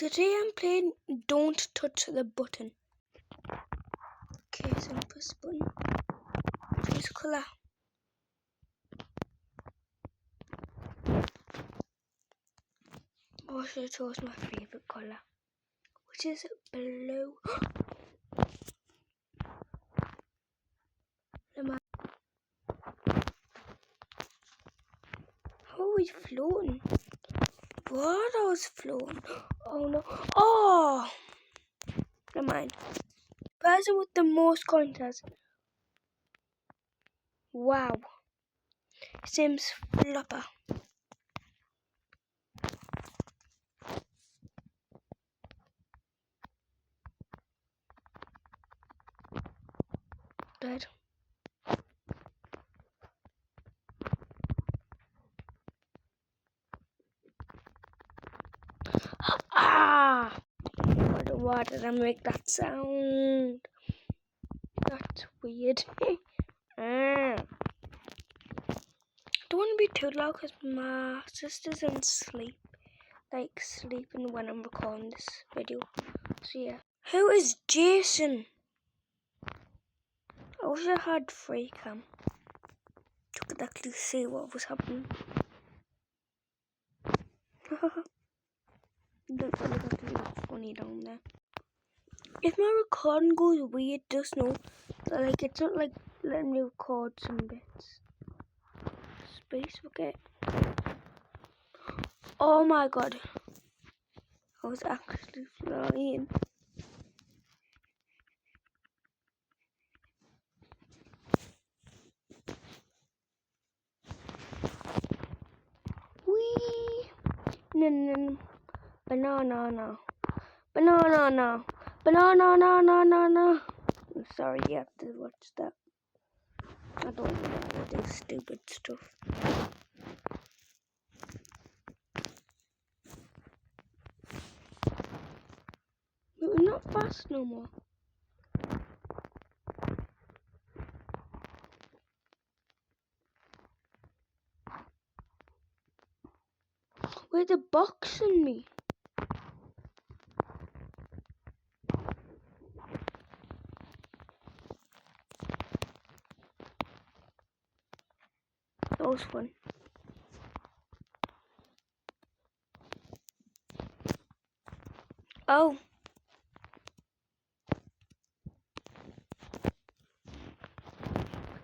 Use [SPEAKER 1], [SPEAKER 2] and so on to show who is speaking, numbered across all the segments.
[SPEAKER 1] Today I'm playing Don't Touch the Button. Okay, so press the button. Choose colour. I should have chose my favourite colour, which is blue. How are we floating? What? I was floating. Oh no. Oh! Never mind. Person with the most coins has. Wow. Sims Flopper. Dead. Ah! Why did I make that sound? That's weird. Don't want to be too loud because my sister's in sleep. Like sleeping when I'm recording this video. So yeah. Who is Jason? I wish I had free cam. You could actually see what was happening. Don't really actually look funny down there. If my recording goes weird, just know that like it's not like letting me record some bits. Space forget. Oh my god. I was actually flying. Whee! No. Banana. Banana. I'm sorry you have to watch that. I don't know why I do stupid stuff. But we're not fast no more. Where's the box in me? That was fun. Oh.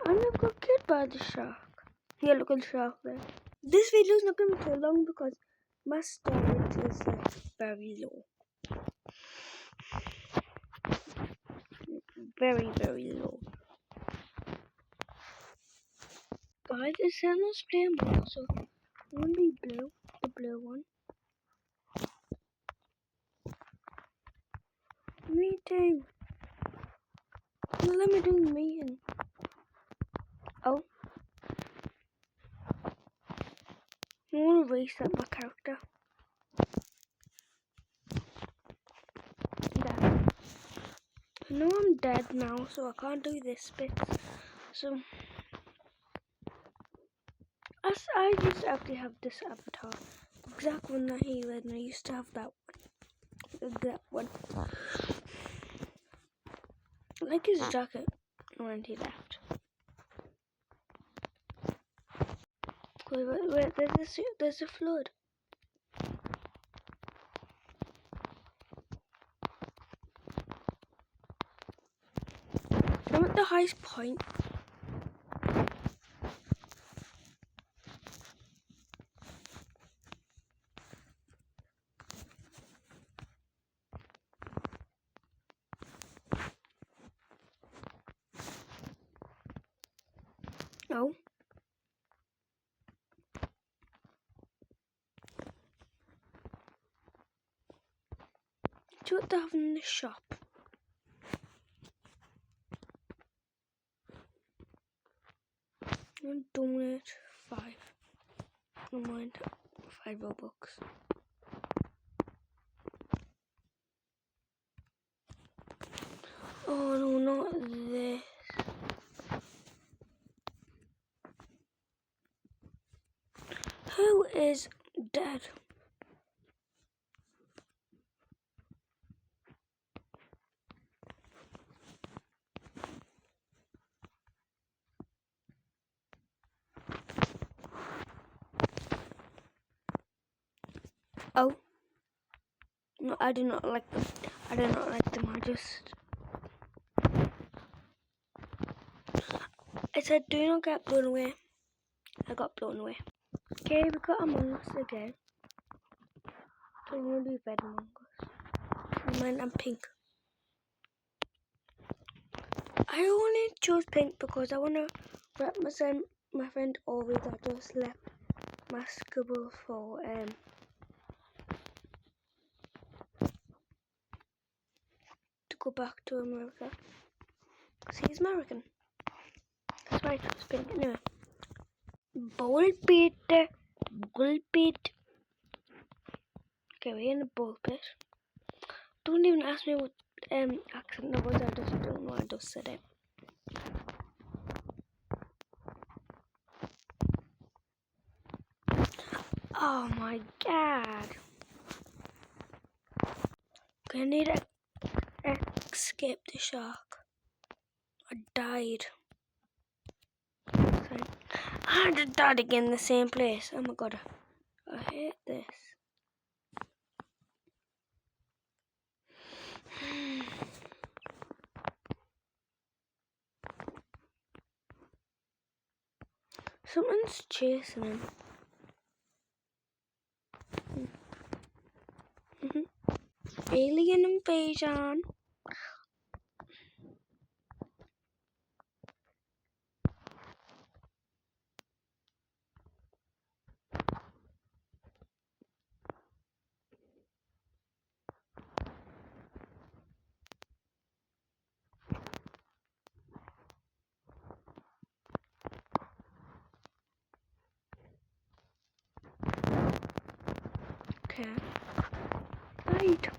[SPEAKER 1] I never got killed by the shark. Yeah, look at the shark there. This video is not going to be too long because my storage is like very low. Very, very low. Guys, it's Santa's playing ball, so I'm going to be blue. The blue one. Meeting. No, let me do the meeting. Oh. I want to reset my character. There. I know I'm dead now, so I can't do this bit. So, I used to actually have this avatar. The exact one that he led, and I used to have that one. The exact one. I like his jacket when he left. Wait, there's a flood. I'm at the highest point. Oh. See what they have in the shop. I'm donate 5. Never mind. 5 Robux. Oh no, not this. Who is dead? Oh. No, I do not like them. I do not like them. I said do not get blown away. I got blown away. Okay, we got Among Us again. So I'm gonna do red Among Us. Mine, I'm pink. I only chose pink because I wanna represent my friend Ori that just left Maskable for to go back to America. See, he's American. That's why I chose pink. Anyway. Bold pit. Okay, we're in the bold pit. Don't even ask me what accent that was. I just don't know. I just said it. Oh my god. I need to escape the shark. I died. Sorry. I just died again in the same place. Oh my god. I hate this. Someone's chasing him. Alien invasion. Okay. Right.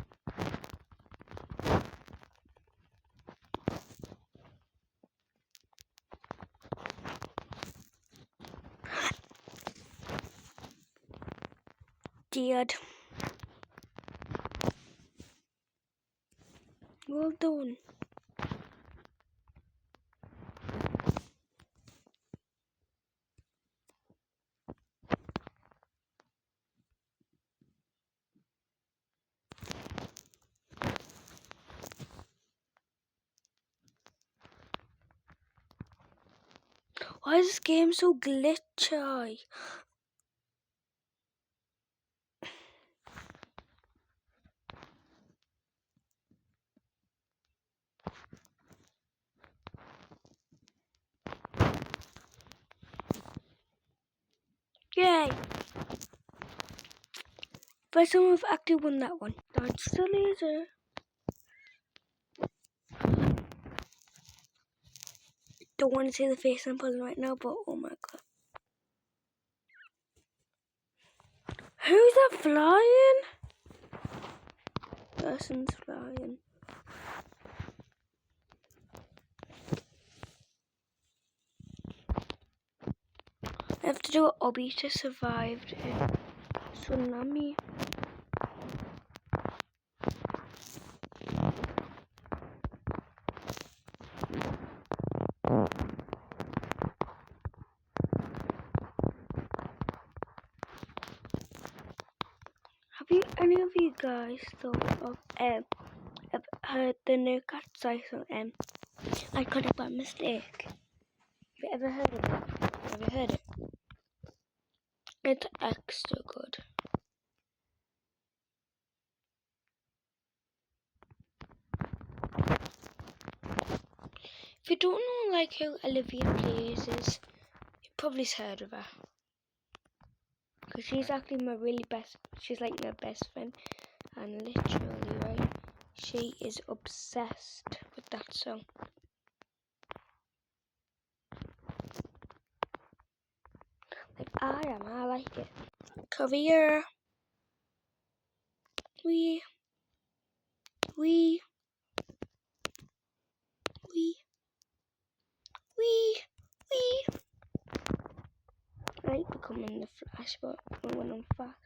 [SPEAKER 1] Dead. Well done. Why is this game so glitchy? Yay! First time we've actually won that one. Dodge the laser. Don't want to see the face I'm pulling right now, but oh my god. Who's that flying? Person's flying. I have to do an obby to survive the tsunami. Have any of you guys thought of heard the new cat song I got it by mistake? Have you ever heard of it? Have you heard it? It's extra good. If you don't know like who Olivia Plays is, you probably heard of her. Because she's actually she's like my best friend. And literally, right, she is obsessed with that song. Like I like it. Career. We. Right, becoming the Flash, but when I'm fast.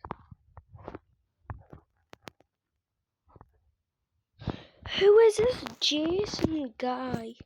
[SPEAKER 1] Who is this Jason guy?